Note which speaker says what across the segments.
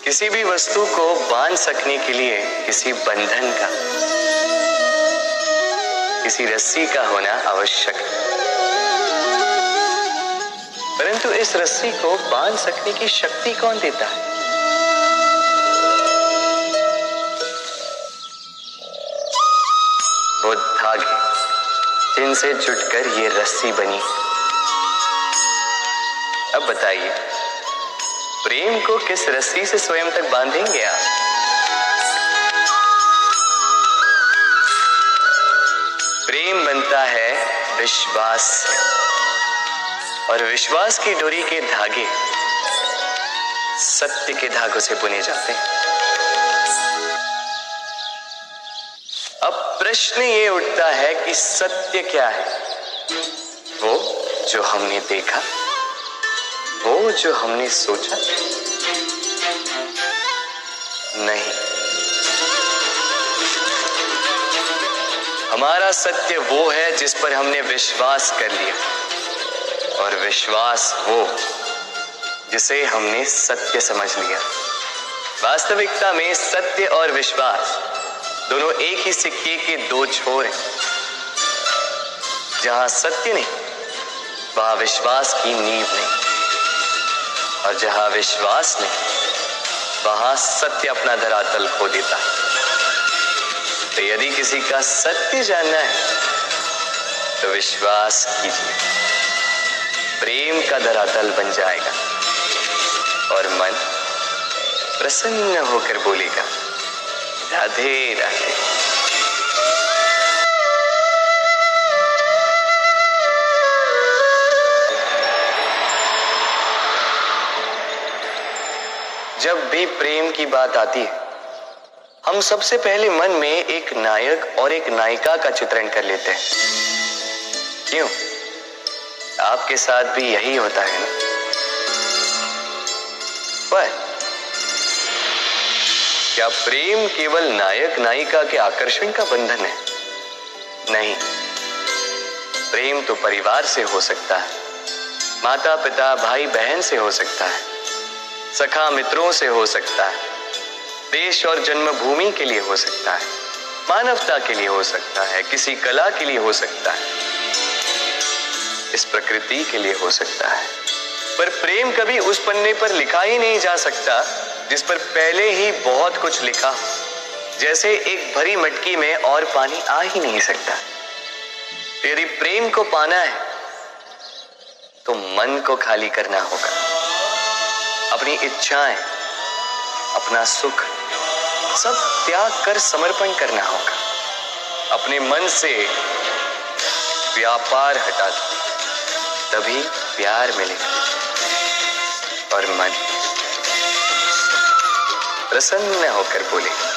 Speaker 1: किसी भी वस्तु को बांध सकने के लिए किसी बंधन का, किसी रस्सी का होना आवश्यक है। परंतु इस रस्सी को बांध सकने की शक्ति कौन देता है? वो धागे जिनसे जुटकर ये रस्सी बनी। अब बताइए, प्रेम को किस रस्सी से स्वयं तक बांधेंगे आप? प्रेम बनता है विश्वास से, और विश्वास की डोरी के धागे सत्य के धागों से बुने जाते हैं। अब प्रश्न ये उठता है कि सत्य क्या है? वो जो हमने देखा, वो जो हमने सोचा? नहीं, हमारा सत्य वो है जिस पर हमने विश्वास कर लिया, और विश्वास वो जिसे हमने सत्य समझ लिया। वास्तविकता में सत्य और विश्वास दोनों एक ही सिक्के के दो छोर हैं। जहां सत्य नहीं, वहां विश्वास की नींव नहीं, और जहां विश्वास नहीं, वहां सत्य अपना धरातल खो देता है। तो यदि किसी का सत्य जानना है तो विश्वास कीजिए, प्रेम का धरातल बन जाएगा और मन प्रसन्न होकर बोलेगा, राधे राधे। जब भी प्रेम की बात आती है, हम सबसे पहले मन में एक नायक और एक नायिका का चित्रण कर लेते हैं। क्यों? आपके साथ भी यही होता है ना? पर क्या प्रेम केवल नायक नायिका के आकर्षण का बंधन है? नहीं, प्रेम तो परिवार से हो सकता है, माता पिता भाई बहन से हो सकता है, सखा मित्रों से हो सकता है, देश और जन्मभूमि के लिए हो सकता है, मानवता के लिए हो सकता है, किसी कला के लिए हो सकता है, इस प्रकृति के लिए हो सकता है। पर प्रेम कभी उस पन्ने पर लिखा ही नहीं जा सकता जिस पर पहले ही बहुत कुछ लिखा। जैसे एक भरी मटकी में और पानी आ ही नहीं सकता। यदि प्रेम को पाना है तो मन को खाली करना होगा, अपनी इच्छाएं, अपना सुख सब त्याग कर समर्पण करना होगा। अपने मन से व्यापार हटा दो, तभी प्यार मिलेगा और मन प्रसन्न होकर बोलेगा,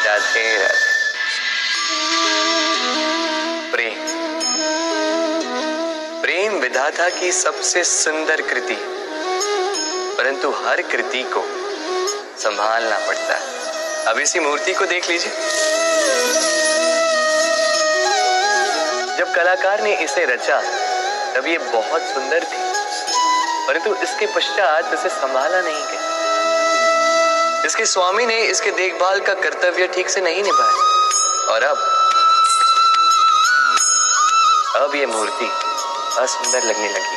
Speaker 1: राधे राधे। प्रेम, प्रेम विधाता की सबसे सुंदर कृति, परंतु हर कृति को संभालना पड़ता है। अब इसी मूर्ति को देख लीजिए। जब कलाकार ने इसे रचा तब ये बहुत सुंदर थी, परंतु इसके पश्चात इसे संभाला नहीं गया। इसके स्वामी ने इसके देखभाल का कर्तव्य ठीक से नहीं निभाया, और अब ये मूर्ति असुंदर लगने लगी।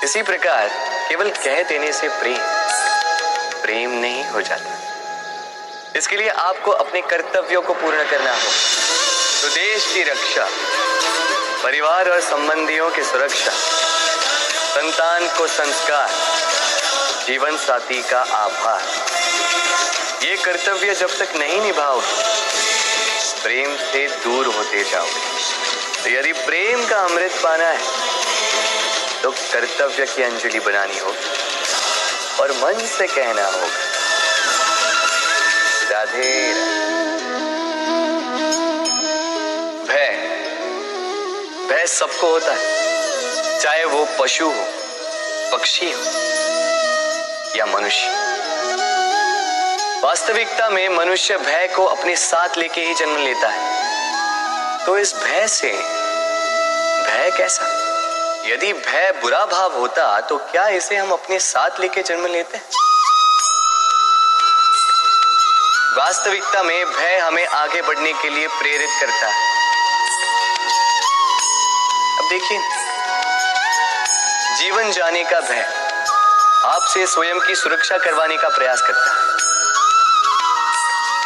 Speaker 1: इसी प्रकार केवल कह देने से प्रेम नहीं हो जाता। इसके लिए आपको अपने कर्तव्यों को पूर्ण करना हो। तो देश की रक्षा, परिवार और संबंधियों की सुरक्षा, संतान को संस्कार, जीवन साथी का आभार, ये कर्तव्य जब तक नहीं निभाओगे, प्रेम से दूर होते जाओगे। तो यदि प्रेम का अमृत पाना है तो कर्तव्य की अंजलि बनानी होगी और मन से कहना होगा, राधे राधे। भय सबको होता है, चाहे वो पशु हो, पक्षी हो या मनुष्य। वास्तविकता में मनुष्य भय को अपने साथ लेके ही जन्म लेता है। तो इस भय से, भय कैसा? यदि भय बुरा भाव होता तो क्या इसे हम अपने साथ लेके जन्म लेते? वास्तविकता में भय हमें आगे बढ़ने के लिए प्रेरित करता है। अब देखिए, जीवन जाने का भय आपसे स्वयं की सुरक्षा करवाने का प्रयास करता है।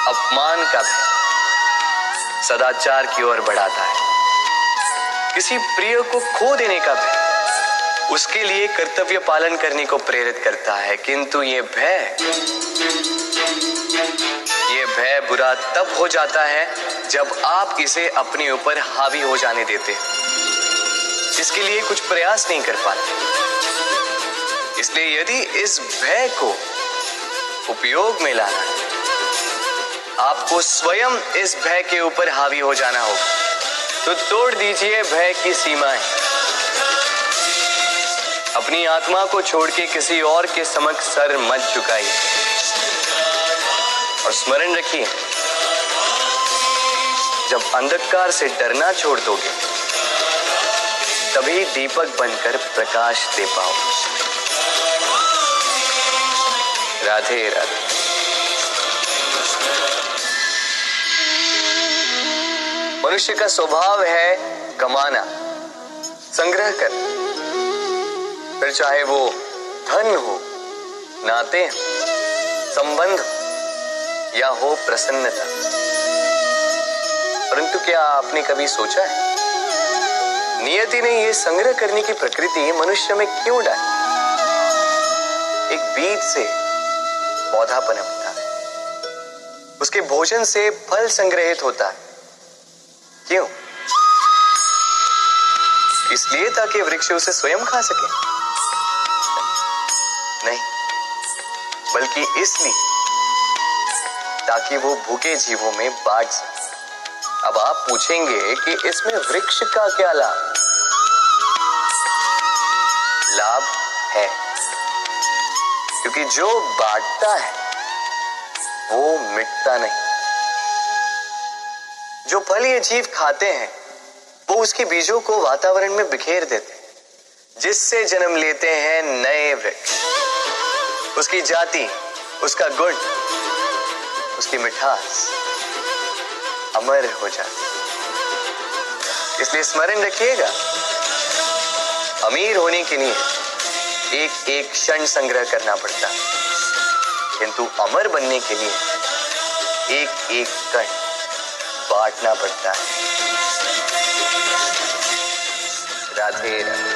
Speaker 1: अपमान का भय सदाचार की ओर बढ़ाता है। किसी प्रिय को खो देने का भय उसके लिए कर्तव्य पालन करने को प्रेरित करता है। किंतु ये भय बुरा तब हो जाता है जब आप इसे अपने ऊपर हावी हो जाने देते, इसके लिए कुछ प्रयास नहीं कर पाते। इसलिए यदि इस भय को उपयोग में लाना है, आपको स्वयं इस भय के ऊपर हावी हो जाना होगा। तो तोड़ दीजिए भय की सीमाएं। अपनी आत्मा को छोड़ के किसी और के समक्ष सर मत झुकाइए और स्मरण रखिए, जब अंधकार से डरना छोड़ दोगे तभी दीपक बनकर प्रकाश दे पाओगे। राधे राधे। मनुष्य का स्वभाव है कमाना, संग्रह कर, फिर चाहे वो धन हो, नाते, संबंध या हो प्रसन्नता। परंतु क्या आपने कभी सोचा है, नियति ने ये संग्रह करने की प्रकृति मनुष्य में क्यों डाली? एक बीज से पौधा पनपता है, उसके भोजन से फल संग्रहित होता है। क्यों? इसलिए ताकि वृक्ष उसे स्वयं खा सके? नहीं, बल्कि इसलिए ताकि वो भूखे जीवों में बांट सके। अब आप पूछेंगे कि इसमें वृक्ष का क्या लाभ? लाभ है, क्योंकि जो बांटता है वो मिटता नहीं। जो फल ये जीव खाते हैं वो उसके बीजों को वातावरण में बिखेर देते हैं, जिससे जन्म लेते हैं नए वृक्ष। उसकी जाति, उसका गुण, उसकी मिठास अमर हो जाती है। इसलिए स्मरण रखिएगा, अमीर होने के लिए एक एक क्षण संग्रह करना पड़ता है, किंतु अमर बनने के लिए एक एक कण बांटना पड़ता है। राधे राधे।